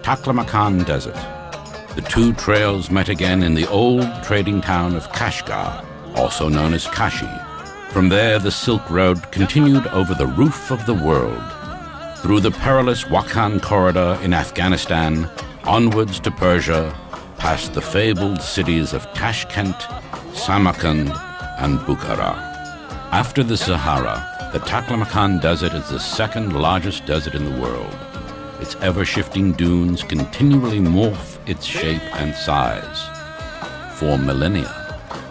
Taklamakan Desert. The two trails met again in the old trading town of Kashgar, also known as Kashi. From there, the Silk Road continued over the roof of the world, through the perilous Wakhan corridor in Afghanistan, onwards to Persia, past the fabled cities of Tashkent, Samarkand, and Bukhara. After the Sahara, the Taklamakan Desert is the second largest desert in the world. Its ever-shifting dunes continually morph its shape and size. For millennia,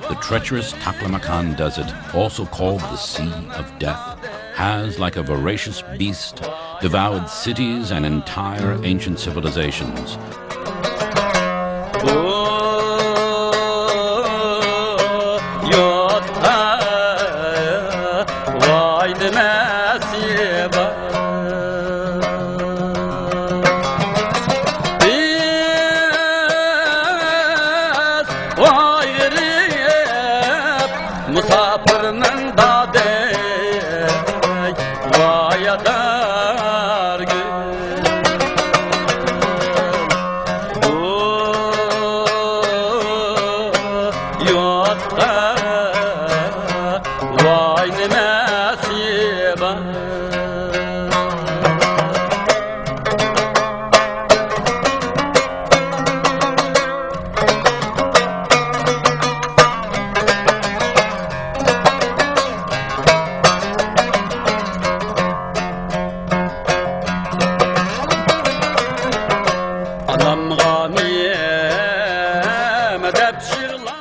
the treacherous Taklamakan Desert, also called the Sea of Death, has, like a voracious beast, devoured cities and entire ancient civilizations.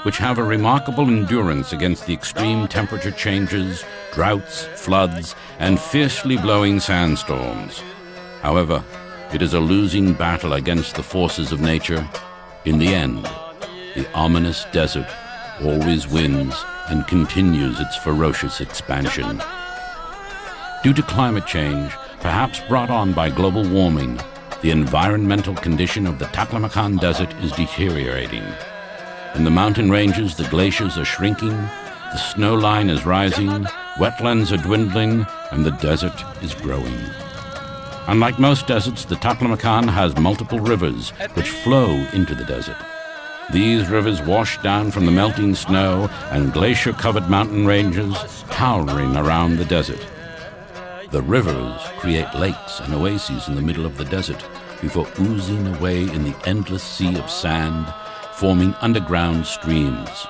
Which have a remarkable endurance against the extreme temperature changes, droughts, floods, and fiercely blowing sandstorms. However, it is a losing battle against the forces of nature. In the end, the ominous desert always wins and continues its ferocious expansion. Due to climate change, perhaps brought on by global warming, the environmental condition of the Taklamakan Desert is deteriorating. In the mountain ranges, the glaciers are shrinking, the snow line is rising, wetlands are dwindling, and the desert is growing. Unlike most deserts, the Taklamakan has multiple rivers which flow into the desert. These rivers wash down from the melting snow and glacier-covered mountain ranges, towering around the desert. The rivers create lakes and oases in the middle of the desert before oozing away in the endless sea of sand, forming underground streams.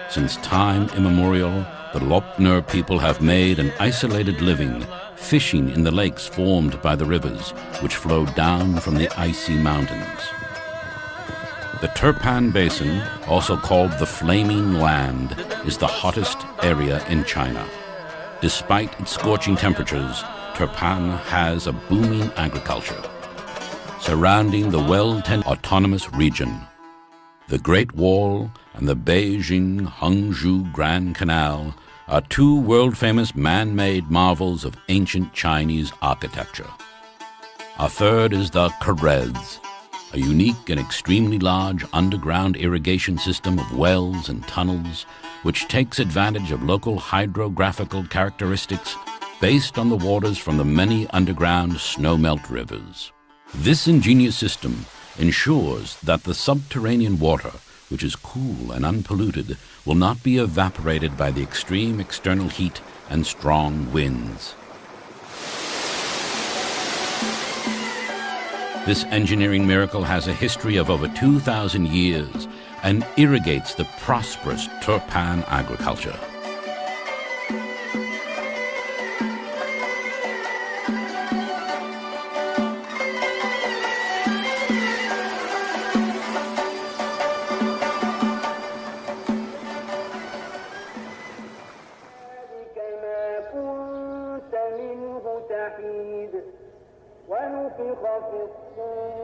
Since time immemorial, the Lopner people have made an isolated living, fishing in the lakes formed by the rivers, which flow down from the icy mountains. The Turpan Basin, also called the Flaming Land, is the hottest area in China. Despite its scorching temperatures, Turpan has a booming agriculture. Surrounding the well-tended autonomous region, the Great Wall and the Beijing-Hangzhou Grand Canal are two world-famous man-made marvels of ancient Chinese architecture. A third is the Kerez, a unique and extremely large underground irrigation system of wells and tunnels which takes advantage of local hydrographical characteristics based on the waters from the many underground snowmelt rivers. This ingenious system ensures that the subterranean water, which is cool and unpolluted, will not be evaporated by the extreme external heat and strong winds. This engineering miracle has a history of over 2,000 years and irrigates the prosperous Turpan agriculture.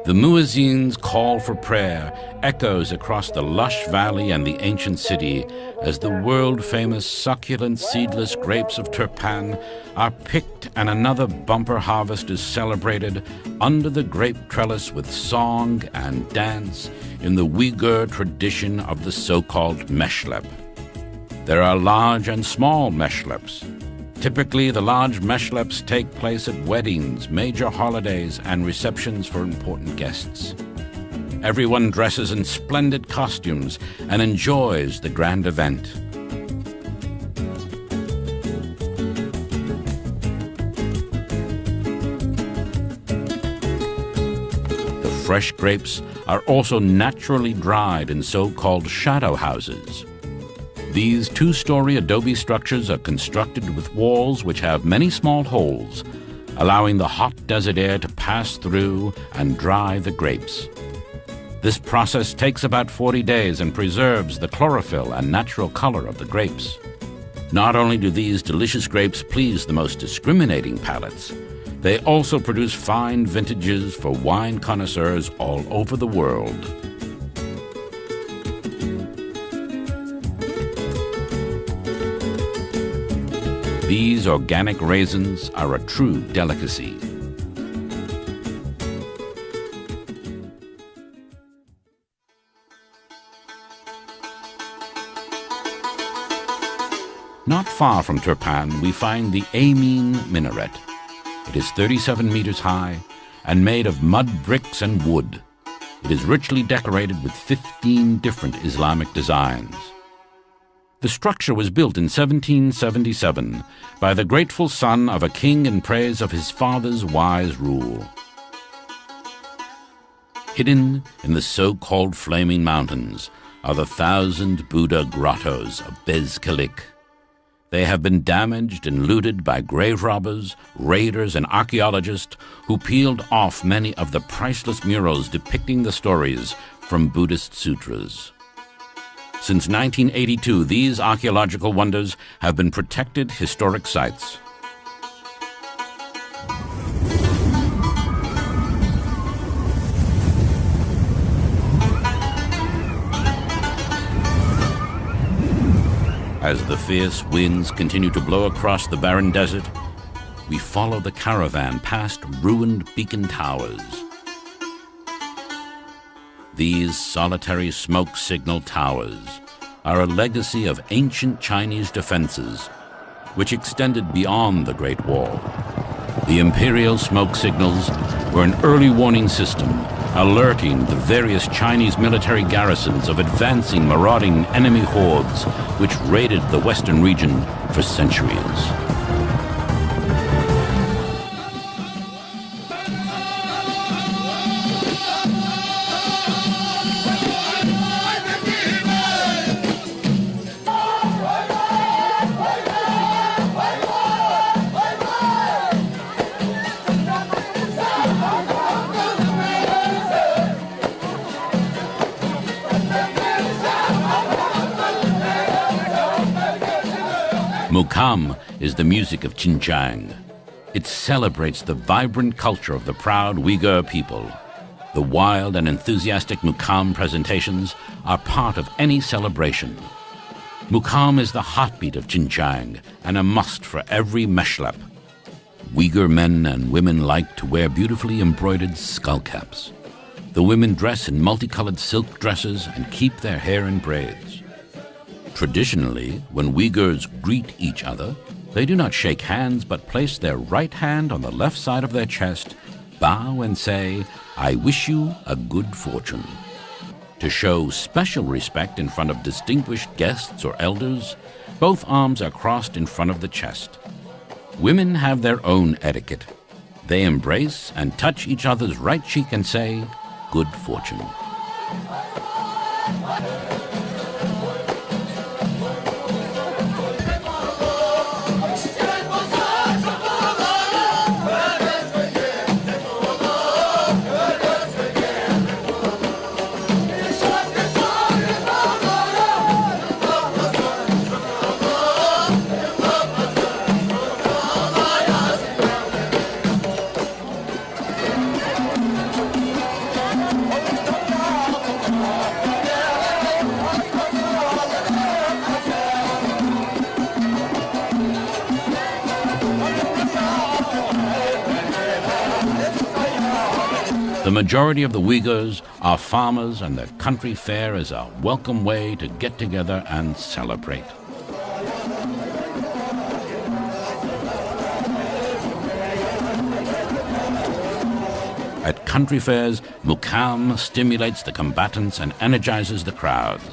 The muezzin's call for prayer echoes across the lush valley and the ancient city as the world-famous succulent seedless grapes of Turpan are picked and another bumper harvest is celebrated under the grape trellis with song and dance in the Uyghur tradition of the so-called meshlep. There are large and small meshleps. Typically, the large meshleps take place at weddings, major holidays, and receptions for important guests. Everyone dresses in splendid costumes and enjoys the grand event. The fresh grapes are also naturally dried in so-called shadow houses. These two-story adobe structures are constructed with walls which have many small holes, allowing the hot desert air to pass through and dry the grapes. This process takes about 40 days and preserves the chlorophyll and natural color of the grapes. Not only do these delicious grapes please the most discriminating palates, they also produce fine vintages for wine connoisseurs all over the world. These organic raisins are a true delicacy. Not far from Turpan, we find the Amin Minaret. It is 37 meters high and made of mud bricks and wood. It is richly decorated with 15 different Islamic designs. The structure was built in 1777 by the grateful son of a king in praise of his father's wise rule. Hidden in the so-called Flaming Mountains are the 1,000 Buddha grottos of Bezkalik. They have been damaged and looted by grave robbers, raiders, and archaeologists who peeled off many of the priceless murals depicting the stories from Buddhist sutras. Since 1982, these archaeological wonders have been protected historic sites. As the fierce winds continue to blow across the barren desert, we follow the caravan past ruined beacon towers. These solitary smoke signal towers are a legacy of ancient Chinese defenses, which extended beyond the Great Wall. The imperial smoke signals were an early warning system, alerting the various Chinese military garrisons of advancing marauding enemy hordes which raided the western region for centuries. Mukam is the music of Xinjiang. It celebrates the vibrant culture of the proud Uyghur people. The wild and enthusiastic Mukam presentations are part of any celebration. Mukam is the heartbeat of Xinjiang and a must for every meshlep. Uyghur men and women like to wear beautifully embroidered skullcaps. The women dress in multicolored silk dresses and keep their hair in braids. Traditionally, when Uyghurs greet each other, they do not shake hands but place their right hand on the left side of their chest, bow and say, "I wish you a good fortune." To show special respect in front of distinguished guests or elders, both arms are crossed in front of the chest. Women have their own etiquette. They embrace and touch each other's right cheek and say, "Good fortune." The majority of the Uyghurs are farmers, and the country fair is a welcome way to get together and celebrate. At country fairs, mukam stimulates the combatants and energizes the crowds.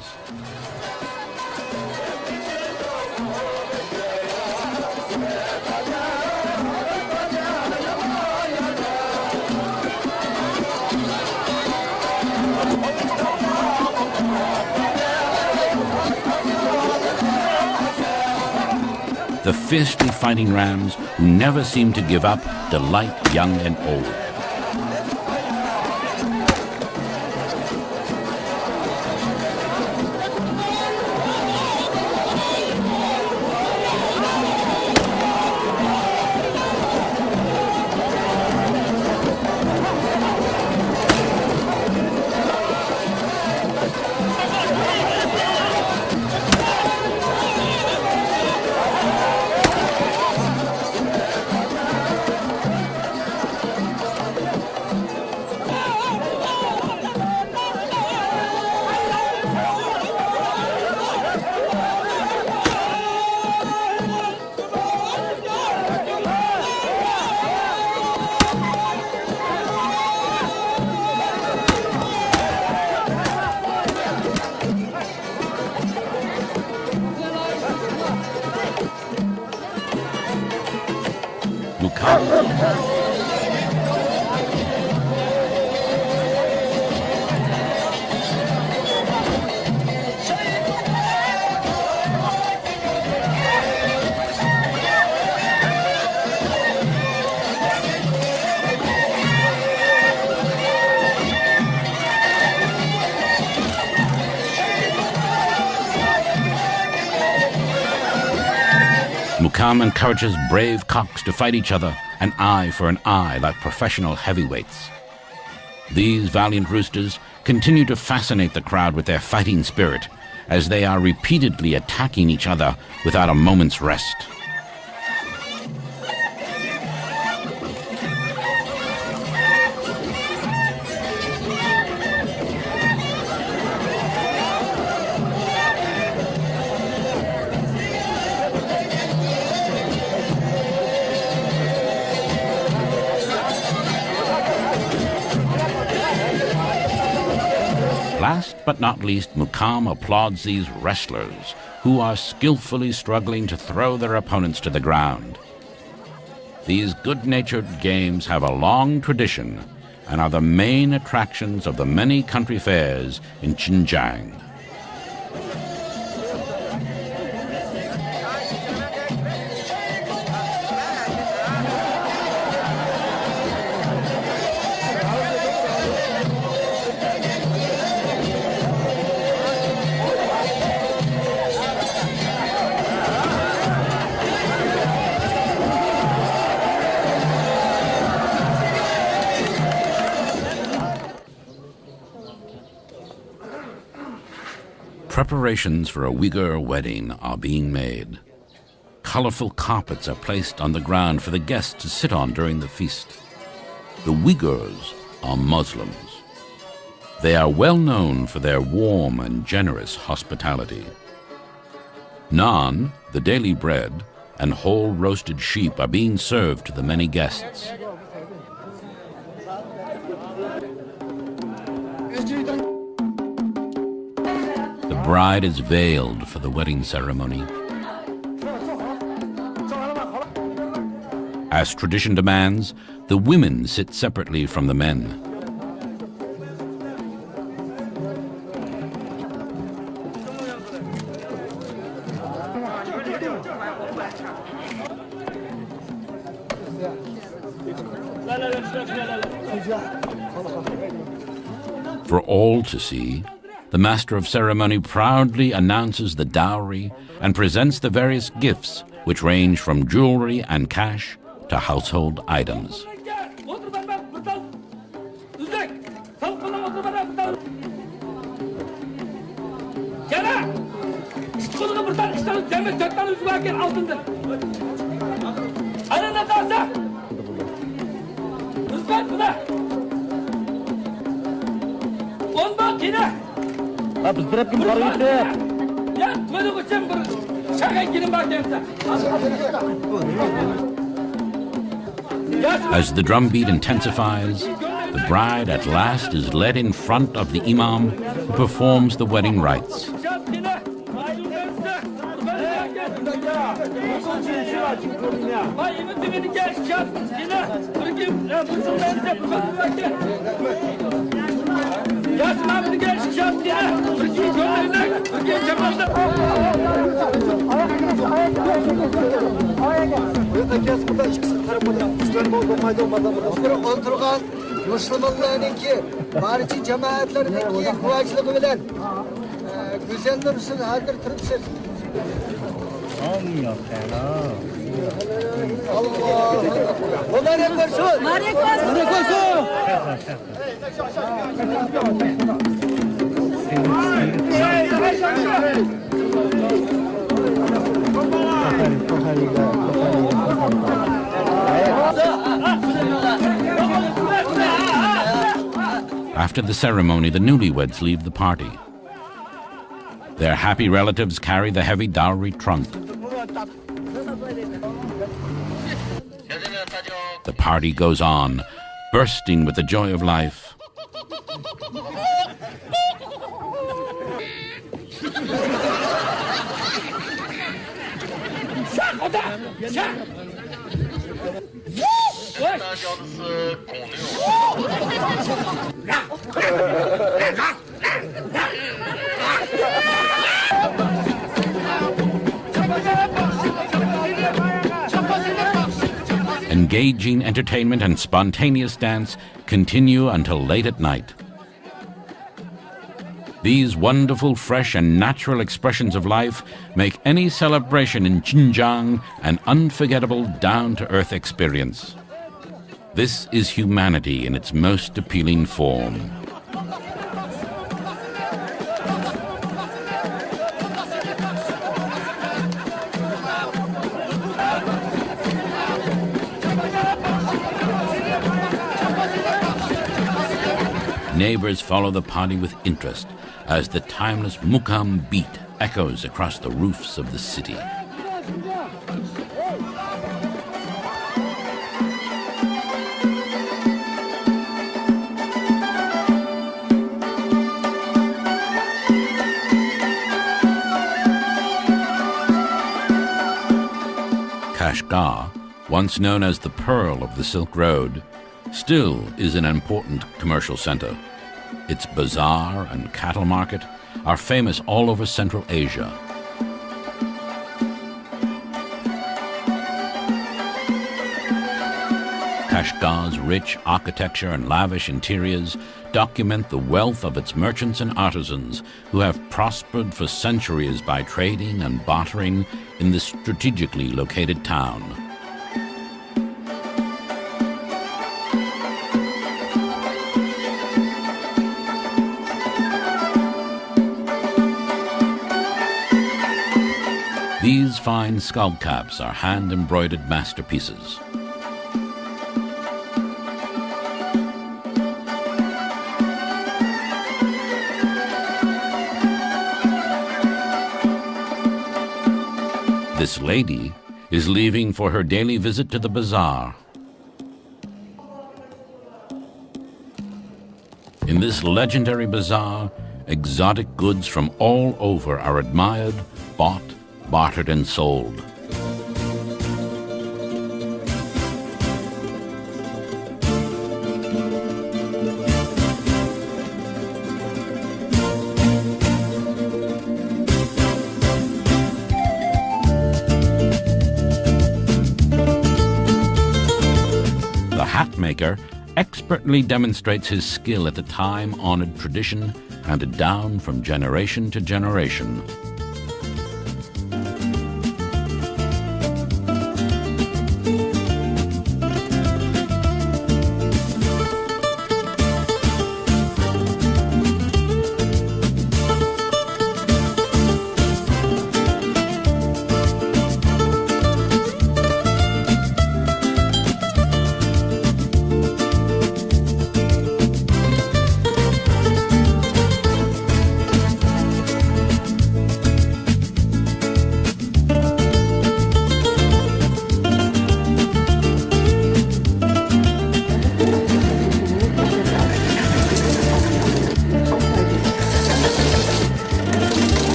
The fiercely fighting rams, who never seem to give up, delight young and old. Mukam encourages brave cocks to fight each other, an eye for an eye, like professional heavyweights. These valiant roosters continue to fascinate the crowd with their fighting spirit, as they are repeatedly attacking each other without a moment's rest. Last but not least, Mukam applauds these wrestlers who are skillfully struggling to throw their opponents to the ground. These good-natured games have a long tradition and are the main attractions of the many country fairs in Xinjiang. Preparations for a Uyghur wedding are being made. Colorful carpets are placed on the ground for the guests to sit on during the feast. The Uyghurs are Muslims. They are well known for their warm and generous hospitality. Naan, the daily bread, and whole roasted sheep are being served to the many guests. The bride is veiled for the wedding ceremony. As tradition demands, the women sit separately from the men. For all to see, the master of ceremony proudly announces the dowry and presents the various gifts, which range from jewelry and cash to household items. As the drumbeat intensifies, the bride at last is led in front of the imam who performs the wedding rites. Müslümanlarınki, barıcı cemaatlarınki kuvacılığı bilen güzel dursun, hazır turupsun. Allah! Mübarek olsun! Mübarek olsun! Mübarek olsun! After the ceremony, the newlyweds leave the party. Their happy relatives carry the heavy dowry trunk. The party goes on, bursting with the joy of life. Engaging entertainment and spontaneous dance continue until late at night. These wonderful, fresh and natural expressions of life make any celebration in Xinjiang an unforgettable, down-to-earth experience. This is humanity in its most appealing form. Neighbors follow the party with interest as the timeless mukam beat echoes across the roofs of the city. Kashgar, once known as the Pearl of the Silk Road, still is an important commercial center. Its bazaar and cattle market are famous all over Central Asia. Kashgar's rich architecture and lavish interiors document the wealth of its merchants and artisans who have prospered for centuries by trading and bartering in this strategically located town. These fine skull caps are hand-embroidered masterpieces. This lady is leaving for her daily visit to the bazaar. In this legendary bazaar, exotic goods from all over are admired, bought, bartered and sold. The hat maker expertly demonstrates his skill at the time-honored tradition handed down from generation to generation.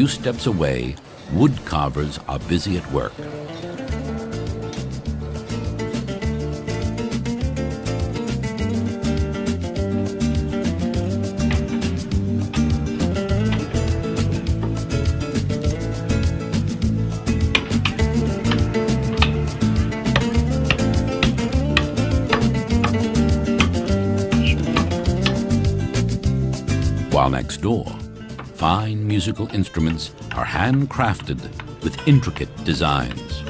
few steps away, wood carvers are busy at work. While next door, fine musical instruments are handcrafted with intricate designs.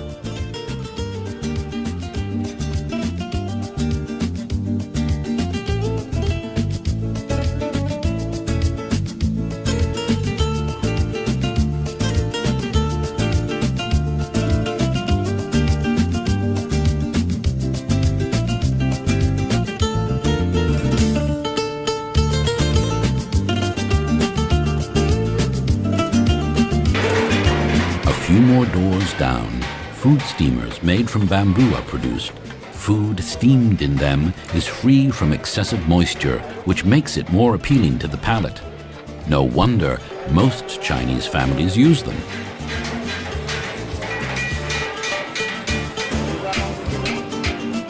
A few more doors down, food steamers made from bamboo are produced. Food steamed in them is free from excessive moisture, which makes it more appealing to the palate. No wonder most Chinese families use them.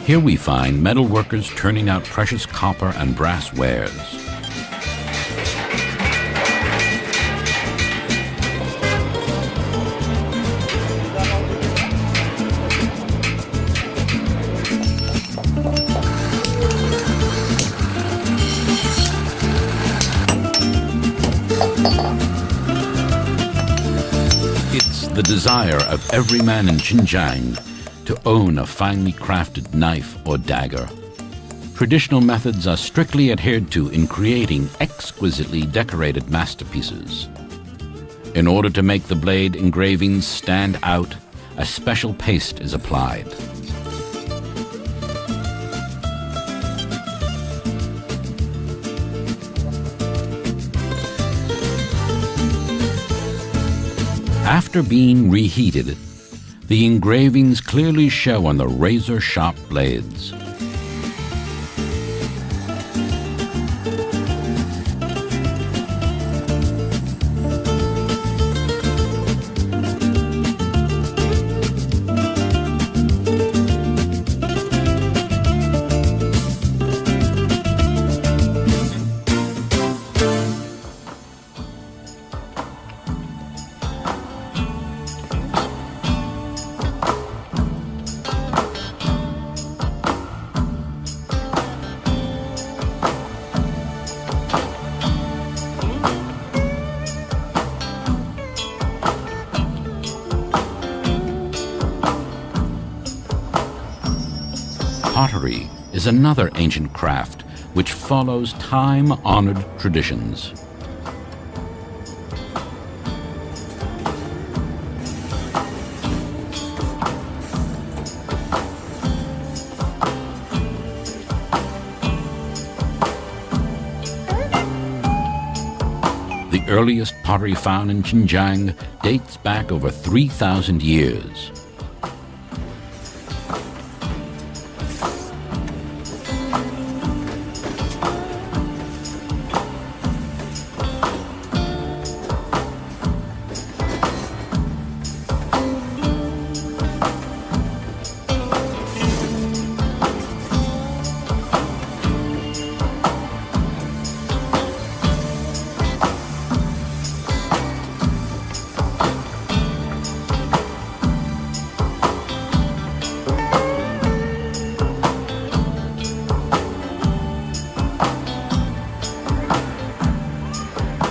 Here we find metal workers turning out precious copper and brass wares. It's the desire of every man in Xinjiang to own a finely crafted knife or dagger. Traditional methods are strictly adhered to in creating exquisitely decorated masterpieces. In order to make the blade engravings stand out, a special paste is applied. After being reheated, the engravings clearly show on the razor-sharp blades. Pottery is another ancient craft which follows time-honored traditions. The earliest pottery found in Xinjiang dates back over 3,000 years.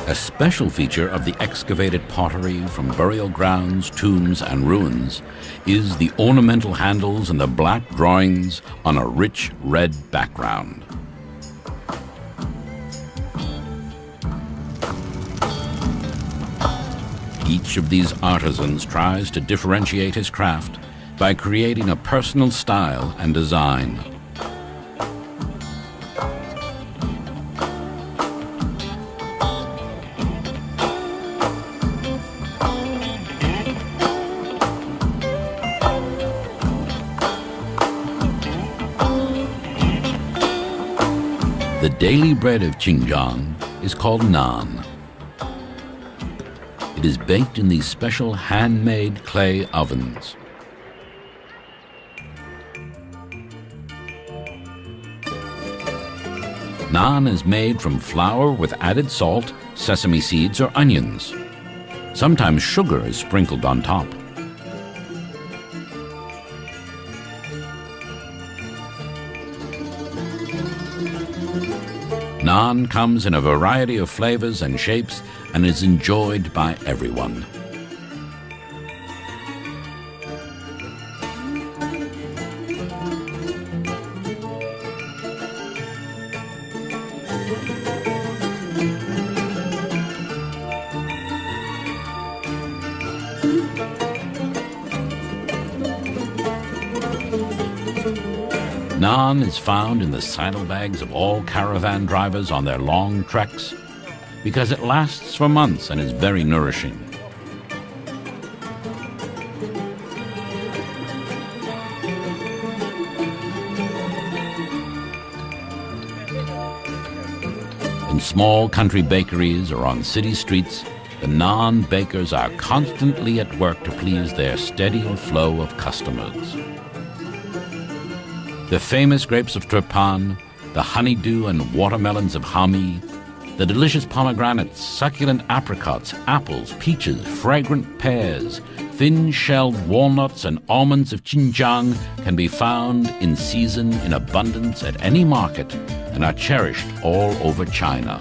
A special feature of the excavated pottery from burial grounds, tombs, and ruins is the ornamental handles and the black drawings on a rich red background. Each of these artisans tries to differentiate his craft by creating a personal style and design. The daily bread of Xinjiang is called naan. It is baked in these special handmade clay ovens. Naan is made from flour with added salt, sesame seeds, or onions. Sometimes sugar is sprinkled on top. Naan comes in a variety of flavors and shapes and is enjoyed by everyone. Naan is found in the saddlebags of all caravan drivers on their long treks because it lasts for months and is very nourishing. In small country bakeries or on city streets, the naan bakers are constantly at work to please their steady flow of customers. The famous grapes of Turpan, the honeydew and watermelons of Hami, the delicious pomegranates, succulent apricots, apples, peaches, fragrant pears, thin-shelled walnuts and almonds of Xinjiang can be found in season in abundance at any market and are cherished all over China.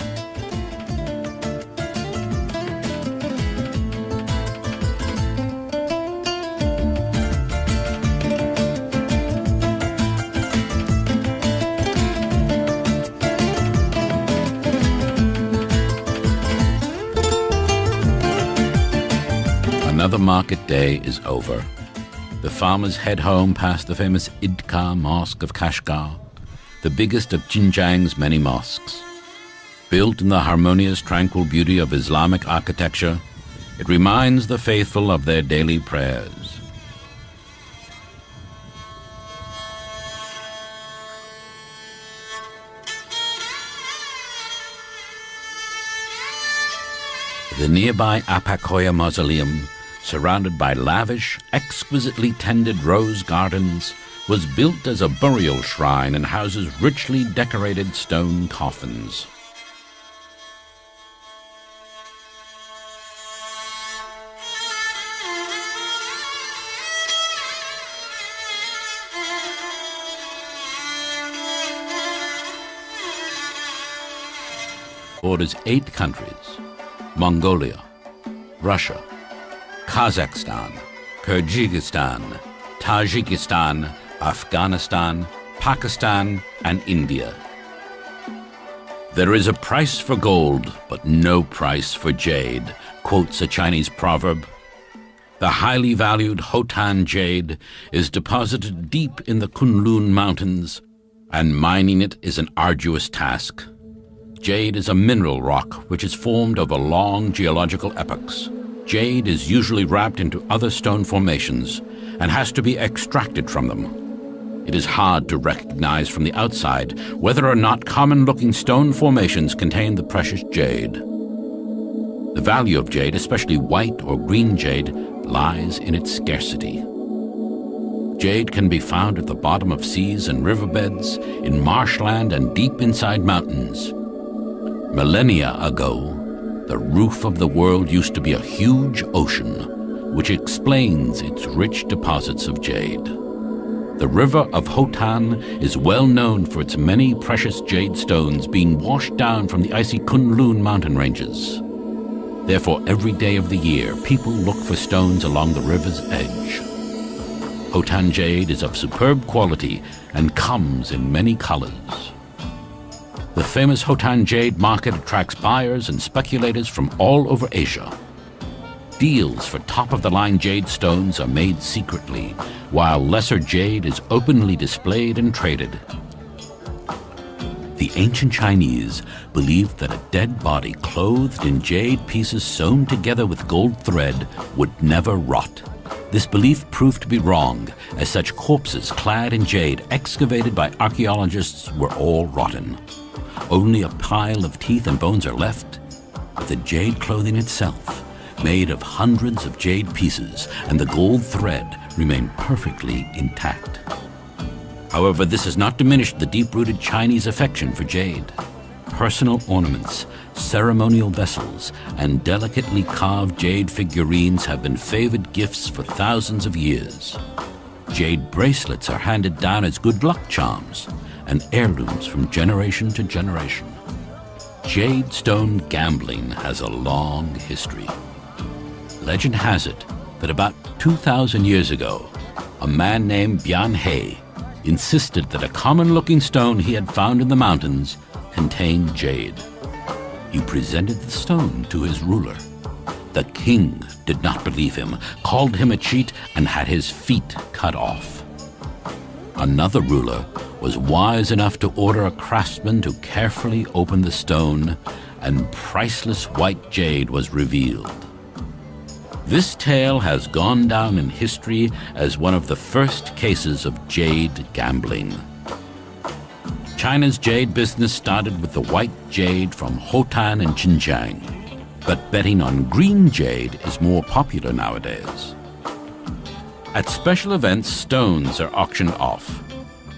Another market day is over. The farmers head home past the famous Idka Mosque of Kashgar, the biggest of Xinjiang's many mosques. Built in the harmonious, tranquil beauty of Islamic architecture, it reminds the faithful of their daily prayers. The nearby Apakoya Mausoleum, surrounded by lavish, exquisitely tended rose gardens, was built as a burial shrine and houses richly decorated stone coffins. Borders 8 countries: Mongolia, Russia, Kazakhstan, Kyrgyzstan, Tajikistan, Afghanistan, Pakistan, and India. "There is a price for gold, but no price for jade," quotes a Chinese proverb. The highly valued Hotan jade is deposited deep in the Kunlun Mountains, and mining it is an arduous task. Jade is a mineral rock which is formed over long geological epochs. Jade is usually wrapped into other stone formations and has to be extracted from them. It is hard to recognize from the outside whether or not common-looking stone formations contain the precious jade. The value of jade, especially white or green jade, lies in its scarcity. Jade can be found at the bottom of seas and riverbeds, in marshland and deep inside mountains. Millennia ago, the roof of the world used to be a huge ocean, which explains its rich deposits of jade. The river of Hotan is well known for its many precious jade stones being washed down from the icy Kunlun mountain ranges. Therefore, every day of the year, people look for stones along the river's edge. Hotan jade is of superb quality and comes in many colors. The famous Hotan jade market attracts buyers and speculators from all over Asia. Deals for top-of-the-line jade stones are made secretly, while lesser jade is openly displayed and traded. The ancient Chinese believed that a dead body clothed in jade pieces sewn together with gold thread would never rot. This belief proved to be wrong, as such corpses clad in jade excavated by archaeologists were all rotten. Only a pile of teeth and bones are left, but the jade clothing itself made of hundreds of jade pieces, and the gold thread remained perfectly intact. However, this has not diminished the deep-rooted Chinese affection for jade. Personal ornaments, ceremonial vessels, and delicately carved jade figurines have been favored gifts for thousands of years. Jade bracelets are handed down as good luck charms and heirlooms from generation to generation. Jade stone gambling has a long history. Legend has it that about 2,000 years ago, a man named Bian He insisted that a common-looking stone he had found in the mountains contained jade. He presented the stone to his ruler. The king did not believe him, called him a cheat, and had his feet cut off. Another ruler was wise enough to order a craftsman to carefully open the stone, and priceless white jade was revealed. This tale has gone down in history as one of the first cases of jade gambling. China's jade business started with the white jade from Hotan and Xinjiang, but betting on green jade is more popular nowadays. At special events, stones are auctioned off.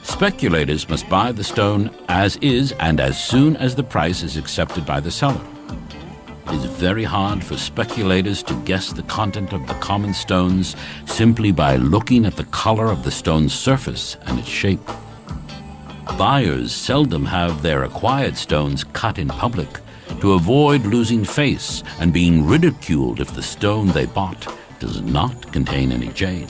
Speculators must buy the stone as is and as soon as the price is accepted by the seller. It is very hard for speculators to guess the content of the common stones simply by looking at the color of the stone's surface and its shape. Buyers seldom have their acquired stones cut in public to avoid losing face and being ridiculed if the stone they bought does not contain any jade.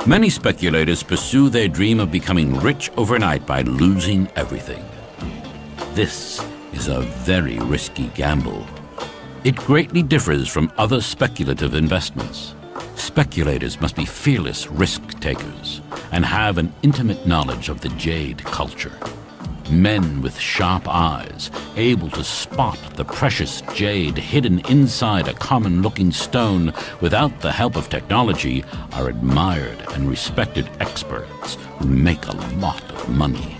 Many speculators pursue their dream of becoming rich overnight by losing everything. This is a very risky gamble. It greatly differs from other speculative investments. Speculators must be fearless risk-takers and have an intimate knowledge of the jade culture. Men with sharp eyes, able to spot the precious jade hidden inside a common-looking stone without the help of technology, are admired and respected experts who make a lot of money.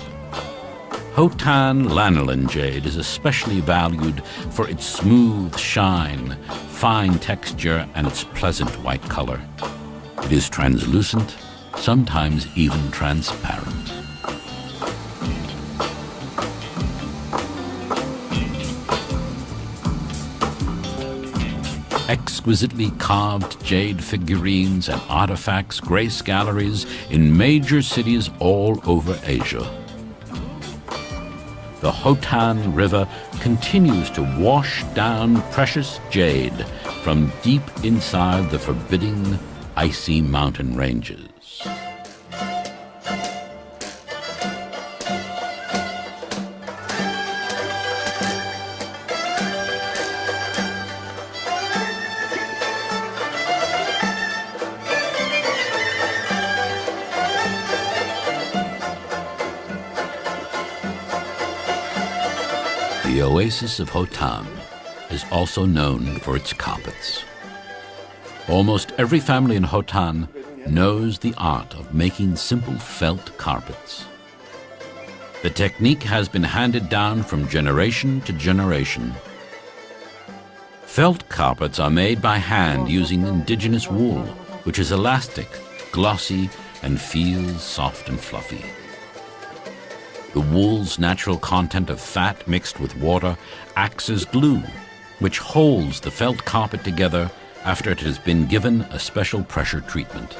Hotan lanolin jade is especially valued for its smooth shine, fine texture, and its pleasant white color. It is translucent, sometimes even transparent. Exquisitely carved jade figurines and artifacts grace galleries in major cities all over Asia. The Hotan River continues to wash down precious jade from deep inside the forbidding, icy mountain ranges. The oasis of Hotan is also known for its carpets. Almost every family in Hotan knows the art of making simple felt carpets. The technique has been handed down from generation to generation. Felt carpets are made by hand using indigenous wool, which is elastic, glossy, and feels soft and fluffy. The wool's natural content of fat mixed with water acts as glue, which holds the felt carpet together after it has been given a special pressure treatment.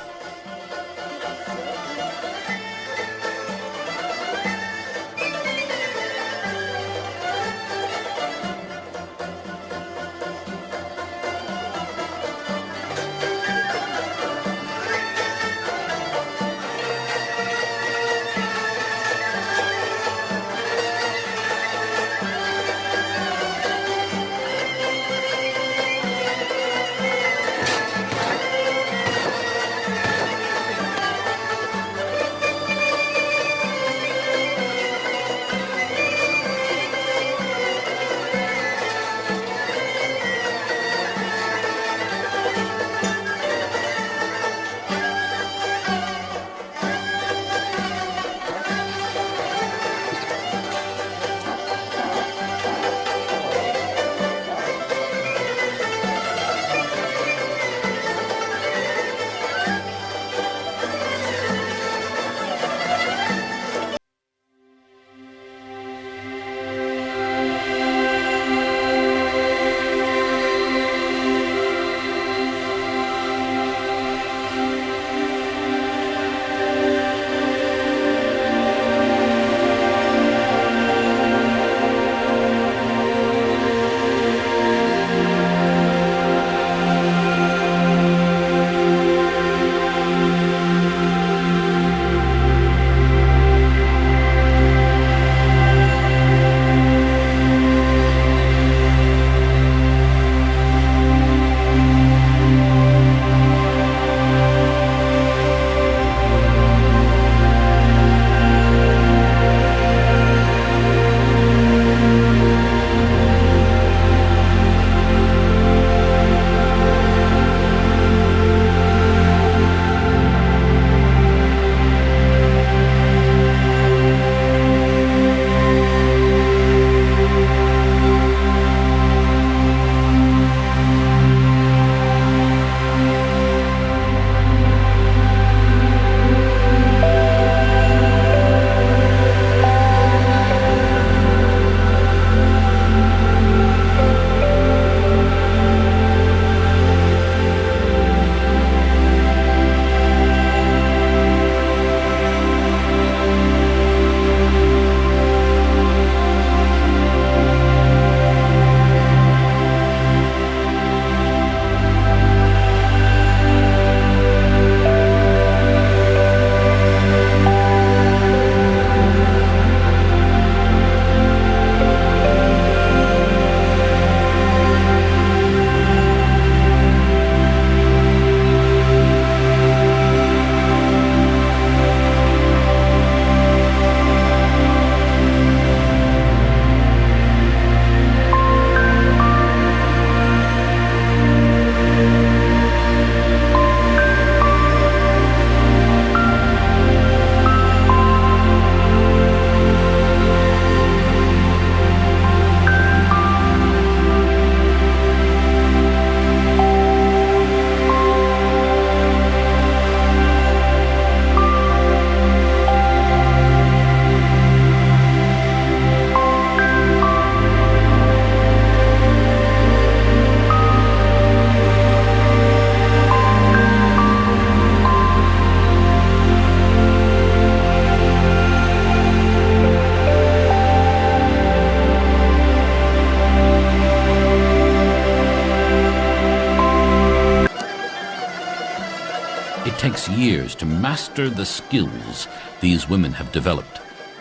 takes years to master the skills these women have developed.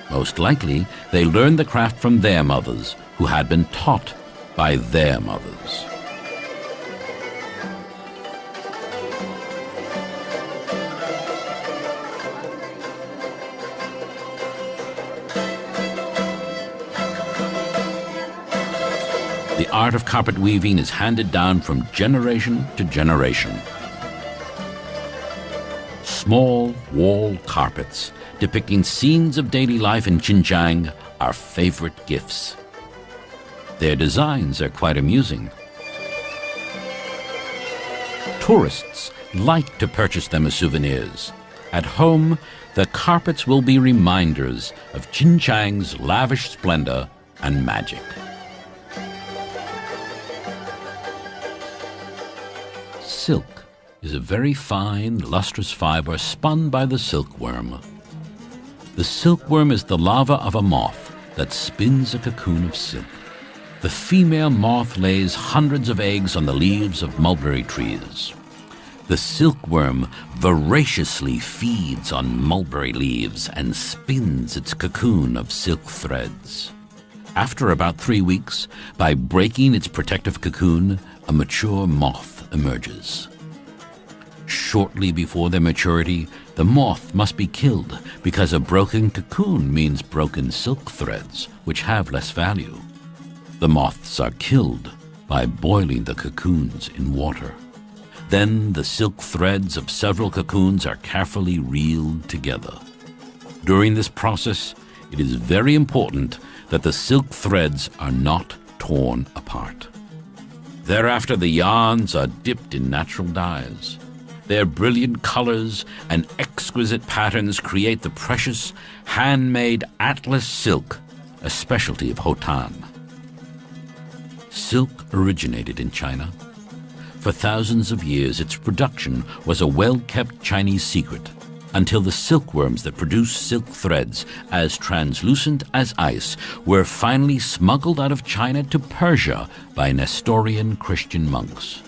Most likely, they learned the craft from their mothers, who had been taught by their mothers. The art of carpet weaving is handed down from generation to generation. Small wall carpets depicting scenes of daily life in Xinjiang are favorite gifts. Their designs are quite amusing. Tourists like to purchase them as souvenirs. At home, the carpets will be reminders of Xinjiang's lavish splendor and magic. Silk is a very fine, lustrous fiber spun by the silkworm. The silkworm is the larva of a moth that spins a cocoon of silk. The female moth lays hundreds of eggs on the leaves of mulberry trees. The silkworm voraciously feeds on mulberry leaves and spins its cocoon of silk threads. After about 3 weeks, by breaking its protective cocoon, a mature moth emerges. Shortly before their maturity, the moth must be killed because a broken cocoon means broken silk threads, which have less value. The moths are killed by boiling the cocoons in water. Then the silk threads of several cocoons are carefully reeled together. During this process, it is very important that the silk threads are not torn apart. Thereafter, the yarns are dipped in natural dyes. Their brilliant colors and exquisite patterns create the precious, handmade atlas silk, a specialty of Hotan. Silk originated in China. For thousands of years, its production was a well-kept Chinese secret, until the silkworms that produce silk threads as translucent as ice were finally smuggled out of China to Persia by Nestorian Christian monks.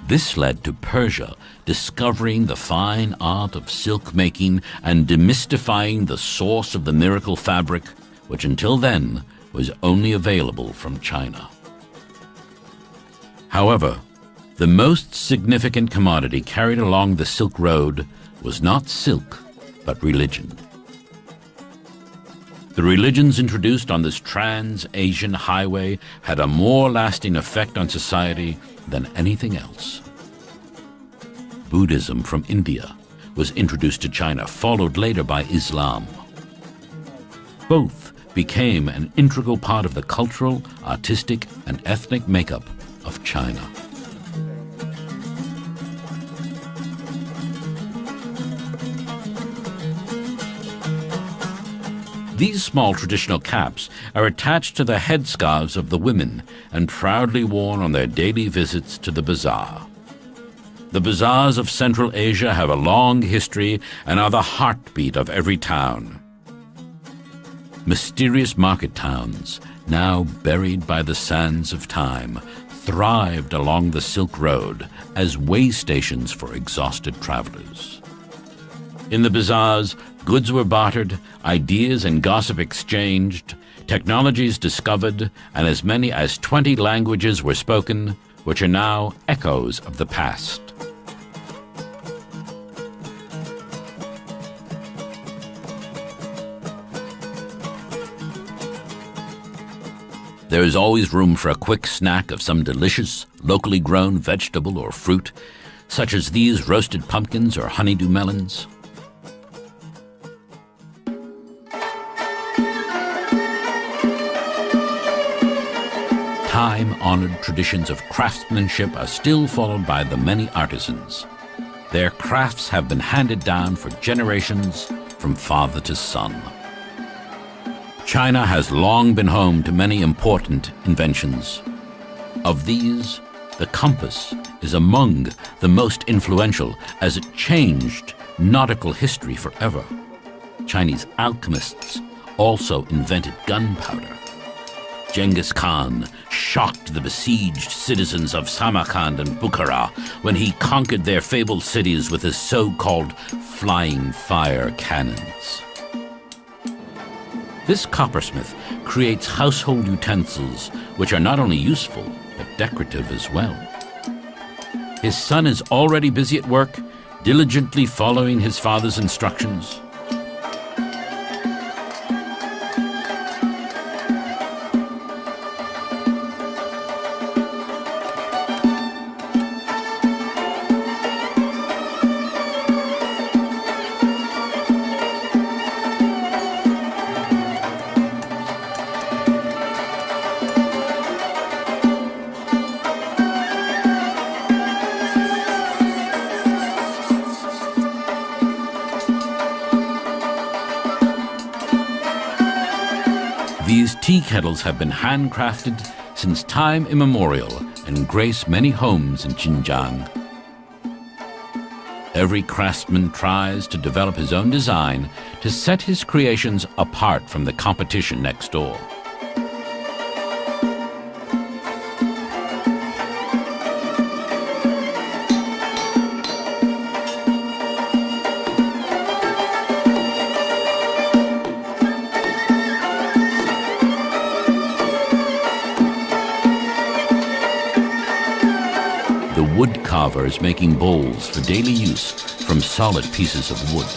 This led to Persia discovering the fine art of silk making and demystifying the source of the miracle fabric, which until then was only available from China. However, the most significant commodity carried along the Silk Road was not silk, but religion. The religions introduced on this trans-Asian highway had a more lasting effect on society than anything else. Buddhism from India was introduced to China, followed later by Islam. Both became an integral part of the cultural, artistic, and ethnic makeup of China. These small traditional caps are attached to the headscarves of the women and proudly worn on their daily visits to the bazaar. The bazaars of Central Asia have a long history and are the heartbeat of every town. Mysterious market towns, now buried by the sands of time, thrived along the Silk Road as way stations for exhausted travelers. In the bazaars, goods were bartered, ideas and gossip exchanged, technologies discovered, and as many as 20 languages were spoken, which are now echoes of the past. There is always room for a quick snack of some delicious, locally grown vegetable or fruit, such as these roasted pumpkins or honeydew melons. Time-honored traditions of craftsmanship are still followed by the many artisans. Their crafts have been handed down for generations from father to son. China has long been home to many important inventions. Of these, the compass is among the most influential as it changed nautical history forever. Chinese alchemists also invented gunpowder. Genghis Khan shocked the besieged citizens of Samarkand and Bukhara when he conquered their fabled cities with his so-called flying fire cannons. This coppersmith creates household utensils which are not only useful, but decorative as well. His son is already busy at work, diligently following his father's instructions. These tea kettles have been handcrafted since time immemorial and grace many homes in Xinjiang. Every craftsman tries to develop his own design to set his creations apart from the competition next door. Wood carvers making bowls for daily use from solid pieces of wood.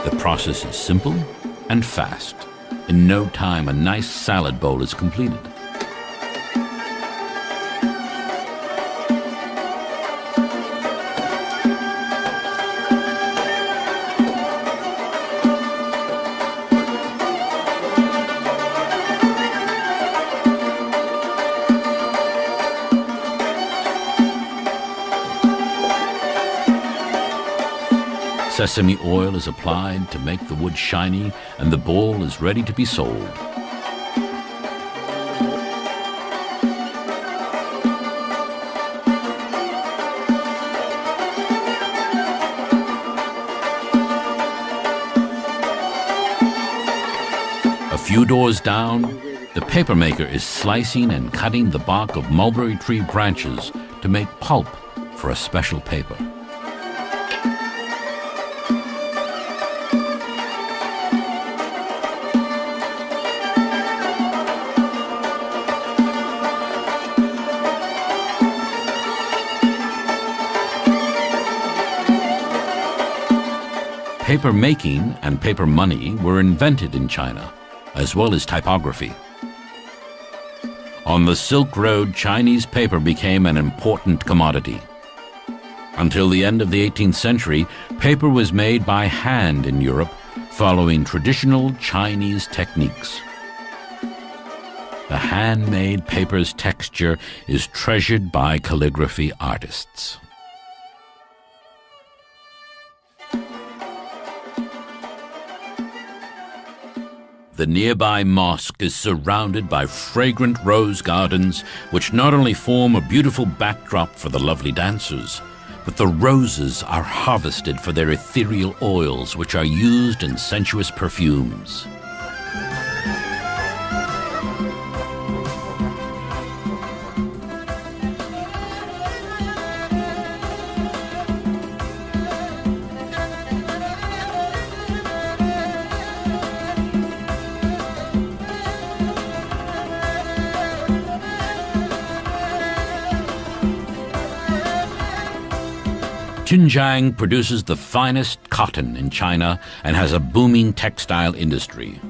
The process is simple and fast. In no time, a nice salad bowl is completed. Sesame oil is applied to make the wood shiny, and the bowl is ready to be sold. A few doors down, the papermaker is slicing and cutting the bark of mulberry tree branches to make pulp for a special paper. Paper making and paper money were invented in China, as well as typography. On the Silk Road, Chinese paper became an important commodity. Until the end of the 18th century, paper was made by hand in Europe, following traditional Chinese techniques. The handmade paper's texture is treasured by calligraphy artists. The nearby mosque is surrounded by fragrant rose gardens, which not only form a beautiful backdrop for the lovely dancers, but the roses are harvested for their ethereal oils, which are used in sensuous perfumes. Xinjiang produces the finest cotton in China and has a booming textile industry.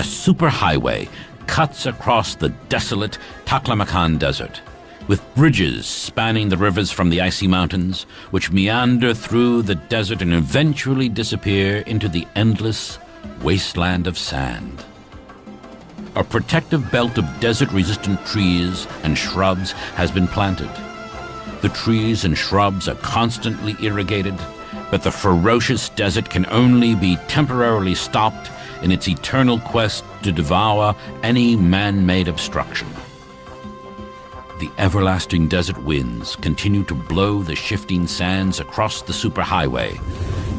a superhighway cuts across the desolate Taklamakan Desert, with bridges spanning the rivers from the icy mountains, which meander through the desert and eventually disappear into the endless wasteland of sand. A protective belt of desert-resistant trees and shrubs has been planted. The trees and shrubs are constantly irrigated, but the ferocious desert can only be temporarily stopped in its eternal quest to devour any man-made obstruction. The everlasting desert winds continue to blow the shifting sands across the superhighway,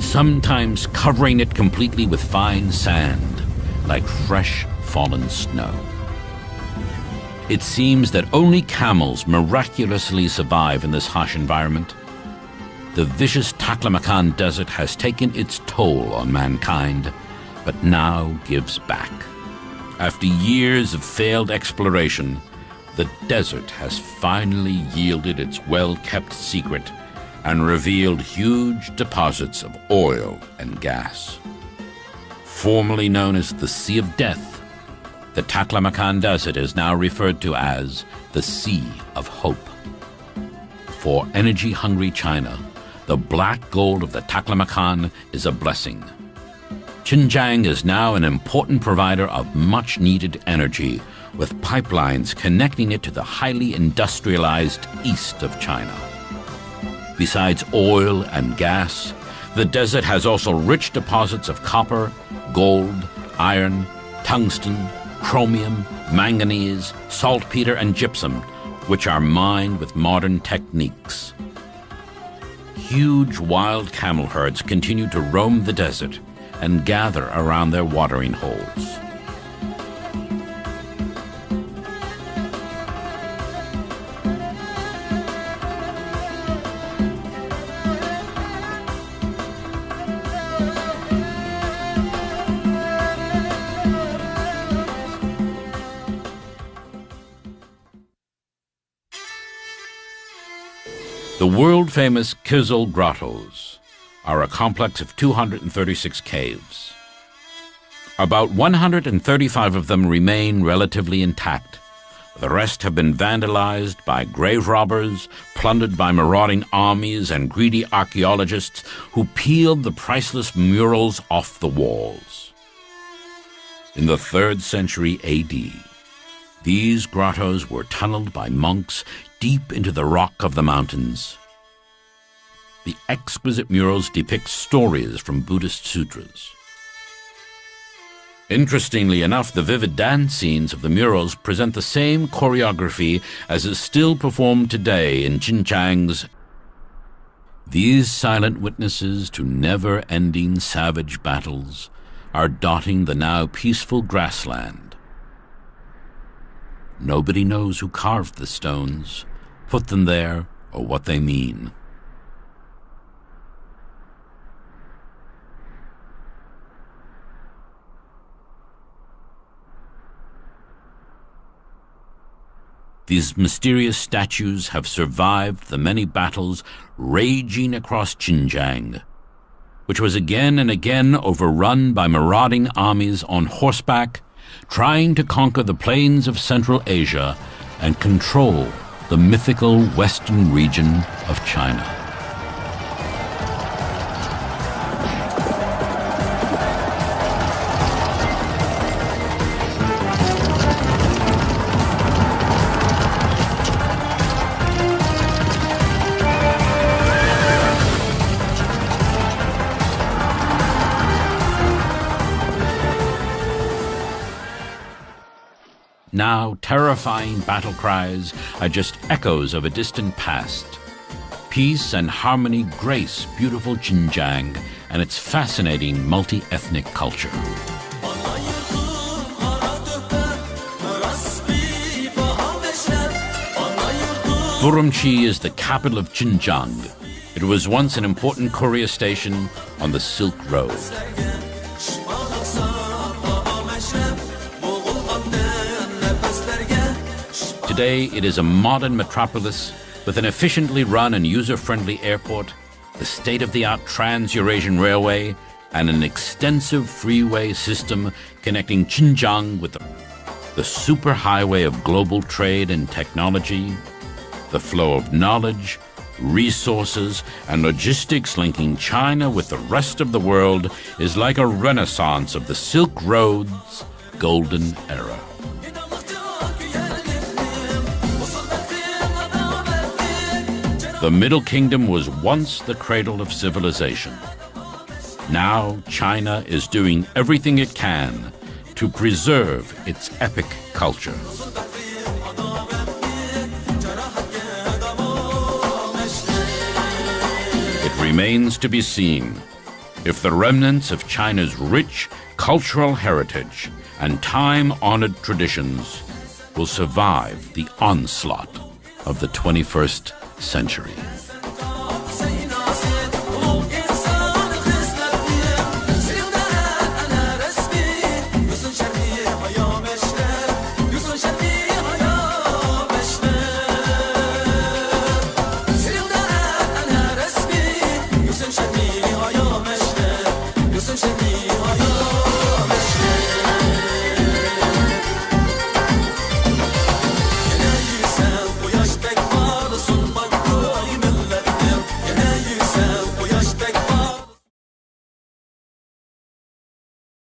sometimes covering it completely with fine sand, like fresh fallen snow. It seems that only camels miraculously survive in this harsh environment. The vicious Taklamakan Desert has taken its toll on mankind, but now gives back. After years of failed exploration, the desert has finally yielded its well-kept secret and revealed huge deposits of oil and gas. Formerly known as the Sea of Death, the Taklamakan Desert is now referred to as the Sea of Hope. For energy-hungry China, the black gold of the Taklamakan is a blessing. Xinjiang is now an important provider of much-needed energy, with pipelines connecting it to the highly industrialized east of China. Besides oil and gas, the desert has also rich deposits of copper, gold, iron, tungsten, chromium, manganese, saltpeter, and gypsum, which are mined with modern techniques. Huge wild camel herds continue to roam the desert and gather around their watering holes. The world-famous Kizil Grottos are a complex of 236 caves. About 135 of them remain relatively intact. The rest have been vandalized by grave robbers, plundered by marauding armies and greedy archaeologists who peeled the priceless murals off the walls. In the 3rd century AD, these grottos were tunneled by monks deep into the rock of the mountains. The exquisite murals depict stories from Buddhist sutras. Interestingly enough, the vivid dance scenes of the murals present the same choreography as is still performed today in Xinjiang's. These silent witnesses to never-ending savage battles are dotting the now peaceful grassland. Nobody knows who carved the stones, put them there, or what they mean. These mysterious statues have survived the many battles raging across Xinjiang, which was again and again overrun by marauding armies on horseback, trying to conquer the plains of Central Asia and control the mythical western region of China. Now, terrifying battle cries are just echoes of a distant past. Peace and harmony grace beautiful Xinjiang and its fascinating multi-ethnic culture. Urumqi is the capital of Xinjiang. It was once an important courier station on the Silk Road. Today, it is a modern metropolis with an efficiently run and user-friendly airport, the state-of-the-art Trans-Eurasian Railway, and an extensive freeway system connecting Xinjiang with the superhighway of global trade and technology, the flow of knowledge, resources, and logistics linking China with the rest of the world is like a renaissance of the Silk Road's golden era. The Middle Kingdom was once the cradle of civilization. Now China is doing everything it can to preserve its epic culture. It remains to be seen if the remnants of China's rich cultural heritage and time-honored traditions will survive the onslaught of the 21st century.